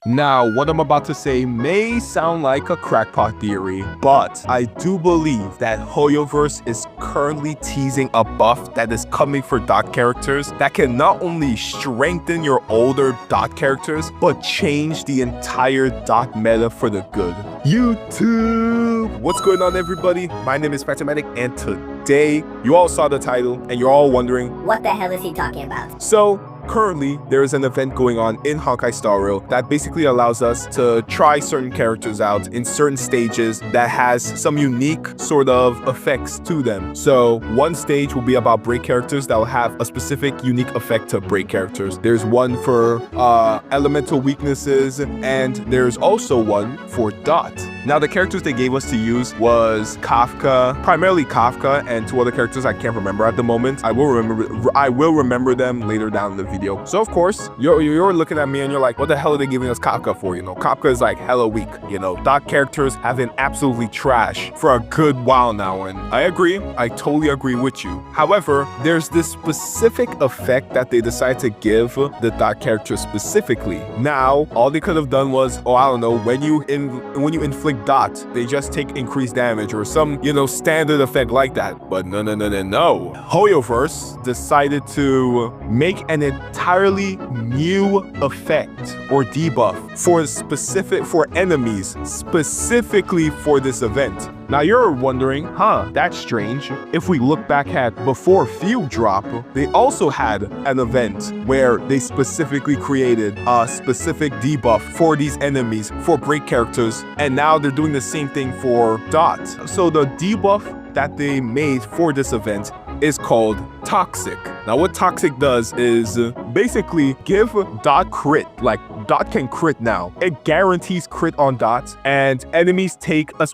Now, what I'm about to say may sound like a crackpot theory, but I do believe that Hoyoverse is currently teasing a buff that is coming for DoT characters that can not only strengthen your older DoT characters, but change the entire DoT meta for the good. YouTube! What's going on, everybody? My name is Phantomatic, and today, you all saw the title, and you're all wondering, what the hell is he talking about? So, currently, there is an event going on in Honkai Star Rail that basically allows us to try certain characters out in certain stages that has some unique sort of effects to them. So one stage will be about break characters that will have a specific unique effect to break characters. There's one for elemental weaknesses, and there's also one for DoT. Now, the characters they gave us to use was Kafka, primarily Kafka, and two other characters I can't remember at the moment. I will remember them later down in the video. So of course, you're looking at me and you're like, what the hell are they giving us Kafka for? You know, Kafka is like hella weak. You know, DoT characters have been absolutely trash for a good while now, and I agree. I totally agree with you. However, there's this specific effect that they decided to give the DoT character specifically. Now, all they could have done was, oh, I don't know, when you inflict DoT, they just take increased damage or some, you know, standard effect like that. But no. Hoyoverse decided to make an entirely new effect or debuff for enemies specifically for this event. Now you're wondering, that's strange. If we look back at before Field Drop, they also had an event where they specifically created a specific debuff for these enemies, for break characters, and now they're doing the same thing for DoT. So the debuff that they made for this event is called Toxic. Now what Toxic does is basically give DoT crit. Like, DoT can crit now. It guarantees crit on DoT, and enemies take a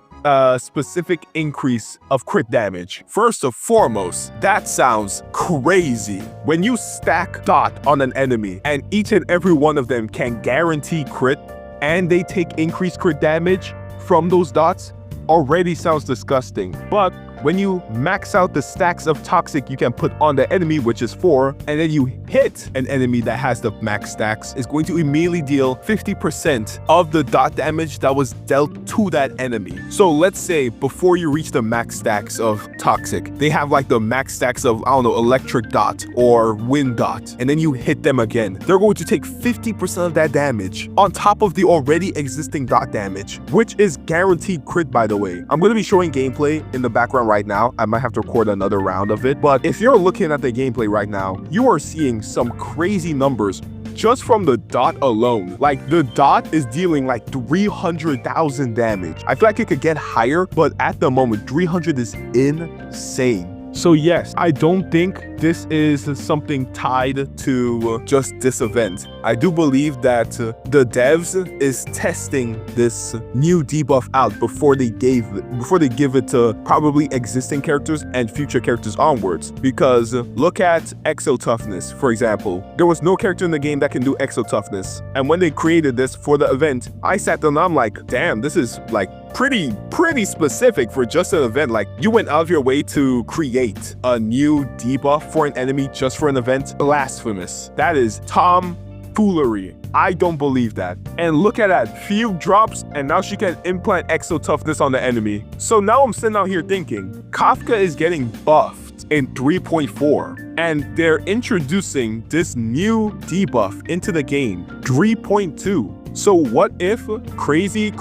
specific increase of crit damage. First and foremost, that sounds crazy. When you stack DoT on an enemy and each and every one of them can guarantee crit and they take increased crit damage from those dots, already sounds disgusting. But when you max out the stacks of Toxic you can put on the enemy, which is 4, and then you hit an enemy that has the max stacks, is going to immediately deal 50% of the DoT damage that was dealt to that enemy. So let's say before you reach the max stacks of Toxic, they have like the max stacks of, I don't know, Electric DoT or Wind DoT, and then you hit them again. They're going to take 50% of that damage on top of the already existing DoT damage, which is guaranteed crit, by the way. I'm going to be showing gameplay in the background right now. I might have to record another round of it, but if you're looking at the gameplay right now, you are seeing some crazy numbers just from the DoT alone. Like, the DoT is dealing like 300,000 damage. I feel like it could get higher, but at the moment 300 is insane. So yes, I don't think this is something tied to just this event. I do believe that the devs is testing this new debuff out before they give it to probably existing characters and future characters onwards. Because look at Exo Toughness, for example. There was no character in the game that can do Exo Toughness, and when they created this for the event, I sat down and I'm like, damn, this is like pretty specific for just an event. Like, you went out of your way to create a new debuff for an enemy just for an event. Blasphemous. That is tomfoolery. I don't believe that. And look at that, Field drops, and now she can implant Exo Toughness on the enemy. So now I'm sitting out here thinking, Kafka is getting buffed in 3.4, and they're introducing this new debuff into the game, 3.2. So what if, crazy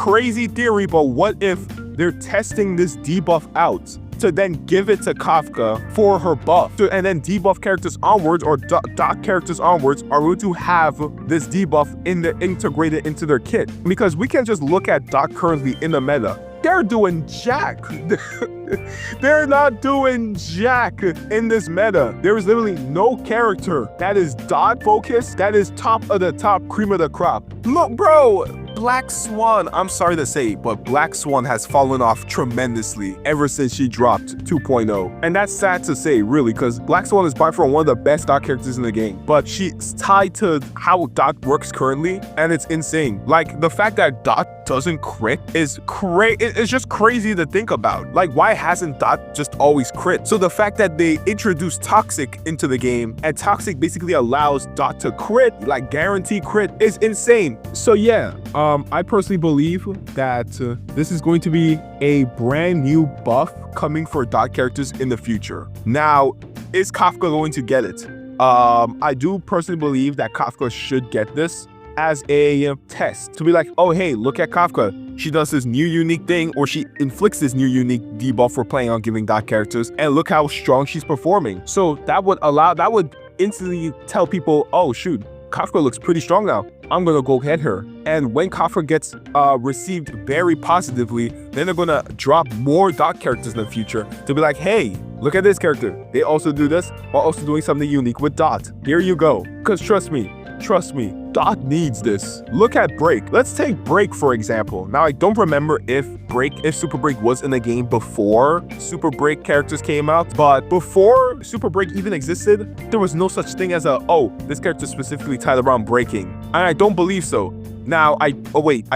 theory, but what if they're testing this debuff out to then give it to Kafka for her buff, and then debuff characters onwards, or DoT characters onwards, are going to have this debuff integrated into their kit? Because we can just look at DoT currently in the meta. They're doing jack. They're not doing jack in this meta. There is literally no character that is DoT focused, that is top of the top, cream of the crop. Look, bro, Black Swan, I'm sorry to say, but Black Swan has fallen off tremendously ever since she dropped 2.0. And that's sad to say, really, because Black Swan is by far one of the best DoT characters in the game. But she's tied to how DoT works currently, and it's insane. Like, the fact that DoT doesn't crit is it's just crazy to think about. Like, why hasn't DoT just always crit? So the fact that they introduced Toxic into the game, and Toxic basically allows DoT to crit, like guarantee crit, is insane. So yeah, I personally believe that this is going to be a brand new buff coming for DoT characters in the future. Now, is Kafka going to get it? I do personally believe that Kafka should get this as a test to be like, oh hey, look at Kafka. She does this new unique thing, or she inflicts this new unique debuff for playing on giving DoT characters, and look how strong she's performing. So that would instantly tell people, oh shoot, Kafka looks pretty strong now. I'm gonna go get her. And when Kafka gets received very positively, then they're gonna drop more DoT characters in the future to be like, hey, look at this character. They also do this while also doing something unique with DoT. Here you go. Because trust me, DoT needs this. Look at Break. Let's take Break for example. Now I don't remember if Super Break was in the game before Super Break characters came out, but before Super Break even existed, there was no such thing as this character specifically tied around breaking. And I don't believe so. Now I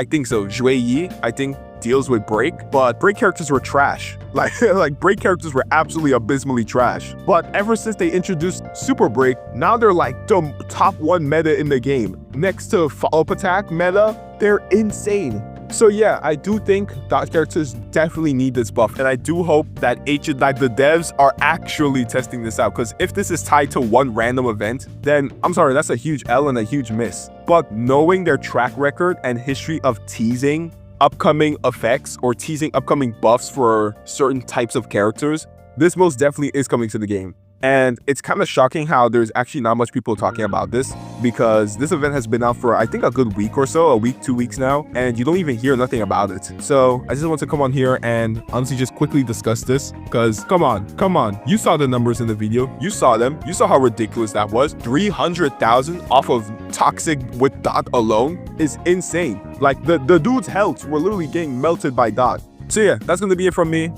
think so. Zhui Yi, I think, deals with Break, but Break characters were trash. Like Break characters were absolutely abysmally trash. But ever since they introduced Super Break, now they're like the top 1 meta in the game. Next to follow-up attack meta, they're insane. So yeah, I do think DoT characters definitely need this buff, and I do hope that the devs are actually testing this out, because if this is tied to one random event, then I'm sorry, that's a huge L and a huge miss. But knowing their track record and history of teasing upcoming effects or teasing upcoming buffs for certain types of characters, this most definitely is coming to the game. And it's kind of shocking how there's actually not much people talking about this, because this event has been out for I think a good week or so, a week, 2 weeks now, and you don't even hear nothing about it. So I just want to come on here and honestly just quickly discuss this, because come on, you saw the numbers in the video, you saw them, you saw how ridiculous that was. 300,000 off of Toxic with DoT alone is insane. Like the dude's health were literally getting melted by DoT. So yeah, that's going to be it from me.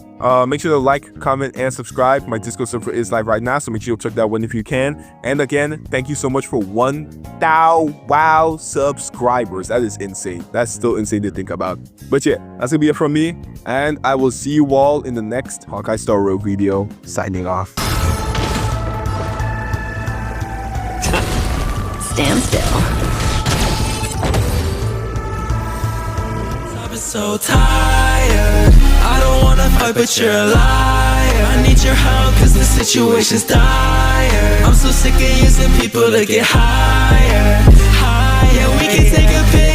Make sure to like, comment, and subscribe. My Discord server is live right now, so make sure you check that one if you can. And again, thank you so much for 1,000 subscribers. That is insane. That's still insane to think about. But yeah, that's going to be it from me. And I will see you all in the next Honkai Star Rail video. Signing off. Stand still. So tired, I don't wanna fight but you're a liar. I need your help cause the situation's dire. I'm so sick of using people to get higher. We can take a pic